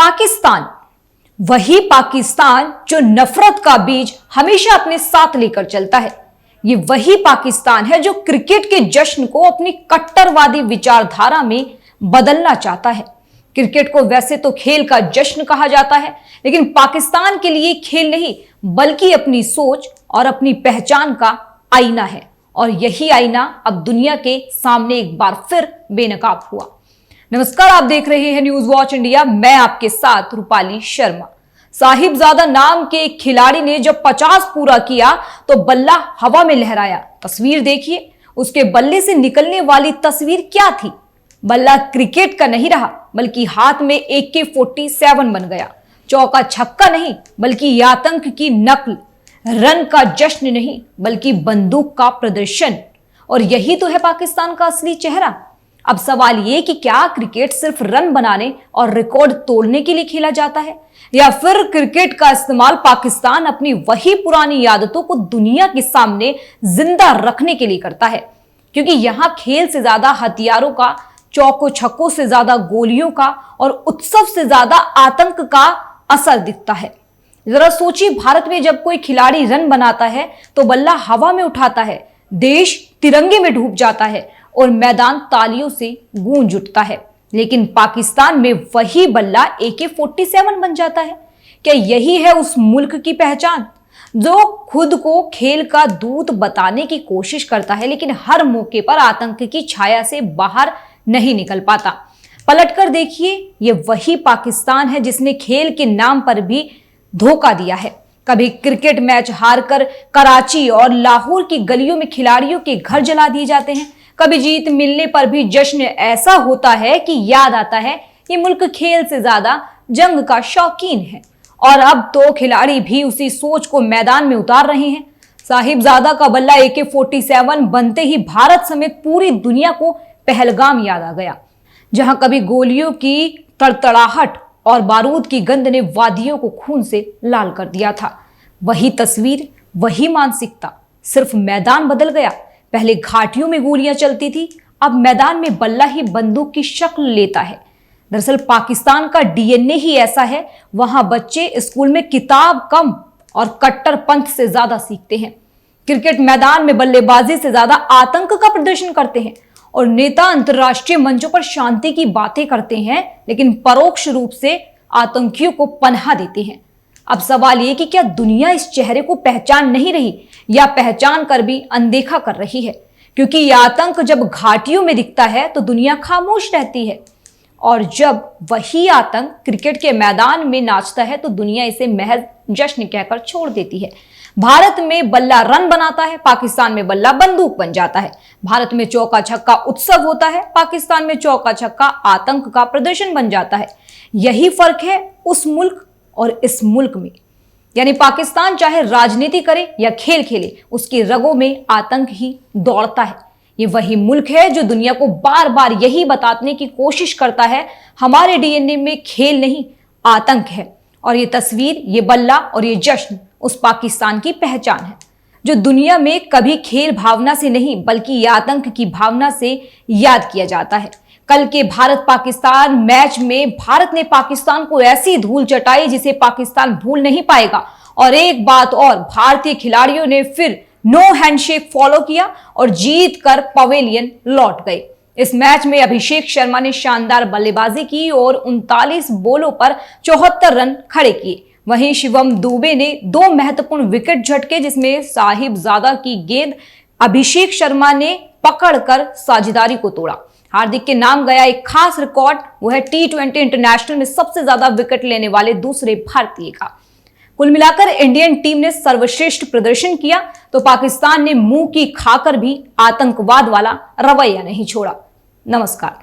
पाकिस्तान, वही पाकिस्तान जो नफरत का बीज हमेशा अपने साथ लेकर चलता है। ये वही पाकिस्तान है जो क्रिकेट के जश्न को अपनी कट्टरवादी विचारधारा में बदलना चाहता है। क्रिकेट को वैसे तो खेल का जश्न कहा जाता है, लेकिन पाकिस्तान के लिए खेल नहीं बल्कि अपनी सोच और अपनी पहचान का आईना है। और यही आईना अब दुनिया के सामने एक बार फिर बेनकाब हुआ। नमस्कार, आप देख रहे हैं न्यूज वॉच इंडिया। मैं आपके साथ रूपाली शर्मा। साहिबजादा नाम के एक खिलाड़ी ने जब 50 पूरा किया तो बल्ला हवा में लहराया। तस्वीर देखिए, उसके बल्ले से निकलने वाली तस्वीर क्या थी। बल्ला क्रिकेट का नहीं रहा बल्कि हाथ में AK-47 बन गया। चौका छक्का नहीं बल्कि आतंक की नकल, रन का जश्न नहीं बल्कि बंदूक का प्रदर्शन। और यही तो है पाकिस्तान का असली चेहरा। अब सवाल ये कि क्या क्रिकेट सिर्फ रन बनाने और रिकॉर्ड तोड़ने के लिए खेला जाता है, या फिर क्रिकेट का इस्तेमाल पाकिस्तान अपनी वही पुरानी आदतों को दुनिया के सामने जिंदा रखने के लिए करता है। क्योंकि यहां खेल से ज्यादा हथियारों का, चौकों छक्कों से ज्यादा गोलियों का और उत्सव से ज्यादा आतंक का असर दिखता है। जरा सोचिए, भारत में जब कोई खिलाड़ी रन बनाता है तो बल्ला हवा में उठाता है, देश तिरंगे में डूब जाता है और मैदान तालियों से गूंज उठता है। लेकिन पाकिस्तान में वही बल्ला AK-47 बन जाता है। क्या यही है उस मुल्क की पहचान, जो खुद को खेल का दूत बताने की कोशिश करता है लेकिन हर मौके पर आतंक की छाया से बाहर नहीं निकल पाता? पलटकर देखिए, ये वही पाकिस्तान है जिसने खेल के नाम पर भी धोखा दिया है। कभी क्रिकेट मैच हारकर कराची और लाहौर की गलियों में खिलाड़ियों के घर जला दिए जाते हैं। कभी जीत मिलने पर भी जश्न ऐसा होता है कि याद आता है ये मुल्क खेल से ज्यादा जंग का शौकीन है। और अब तो खिलाड़ी भी उसी सोच को मैदान में उतार रहे हैं। साहिबजादा का बल्ला AK-47 बनते ही भारत समेत पूरी दुनिया को पहलगाम याद आ गया, जहां कभी गोलियों की तड़तड़ाहट और बारूद की गंध ने वादियों को खून से लाल कर दिया था। वही तस्वीर, वही मानसिकता, सिर्फ मैदान बदल गया। पहले घाटियों में गोलियां चलती थी, अब मैदान में बल्ला ही बंदूक की शक्ल लेता है। दरअसल पाकिस्तान का DNA ही ऐसा है। वहां बच्चे स्कूल में किताब कम और कट्टरपंथ से ज्यादा सीखते हैं। क्रिकेट मैदान में बल्लेबाजी से ज्यादा आतंक का प्रदर्शन करते हैं। और नेता अंतर्राष्ट्रीय मंचों पर शांति की बातें करते हैं लेकिन परोक्ष रूप से आतंकियों को पनाह देते हैं। अब सवाल ये कि क्या दुनिया इस चेहरे को पहचान नहीं रही, या पहचान कर भी अनदेखा कर रही है? क्योंकि यह आतंक जब घाटियों में दिखता है तो दुनिया खामोश रहती है, और जब वही आतंक क्रिकेट के मैदान में नाचता है तो दुनिया इसे महज जश्न कहकर छोड़ देती है। भारत में बल्ला रन बनाता है, पाकिस्तान में बल्ला बंदूक बन जाता है। भारत में चौका छक्का उत्सव होता है, पाकिस्तान में चौका छक्का आतंक का प्रदर्शन बन जाता है। यही फर्क है उस मुल्क और इस मुल्क में। यानी पाकिस्तान चाहे राजनीति करे या खेल खेले, उसकी रगों में आतंक ही दौड़ता है। ये वही मुल्क है जो दुनिया को बार बार यही बताने की कोशिश करता है, हमारे DNA में खेल नहीं आतंक है। और ये तस्वीर, ये बल्ला और ये जश्न उस पाकिस्तान की पहचान है, जो दुनिया में कभी खेल भावना से नहीं बल्कि आतंक की भावना से याद किया जाता है। कल के भारत पाकिस्तान मैच में भारत ने पाकिस्तान को ऐसी धूल चटाई जिसे पाकिस्तान भूल नहीं पाएगा। और एक बात और, भारतीय खिलाड़ियों ने फिर नो हैंडशेक फॉलो किया और जीत कर पवेलियन लौट गए। इस मैच में अभिषेक शर्मा ने शानदार बल्लेबाजी की और 39 बॉलों पर 74 रन खड़े किए। वहीं शिवम दुबे ने 2 महत्वपूर्ण विकेट झटके, जिसमें साहिबजादा की गेंद अभिषेक शर्मा ने पकड़कर साझेदारी को तोड़ा। हार्दिक के नाम गया एक खास रिकॉर्ड, वो है T20 इंटरनेशनल में सबसे ज्यादा विकेट लेने वाले दूसरे भारतीय का। कुल मिलाकर इंडियन टीम ने सर्वश्रेष्ठ प्रदर्शन किया तो पाकिस्तान ने मुंह की खाकर भी आतंकवाद वाला रवैया नहीं छोड़ा। नमस्कार।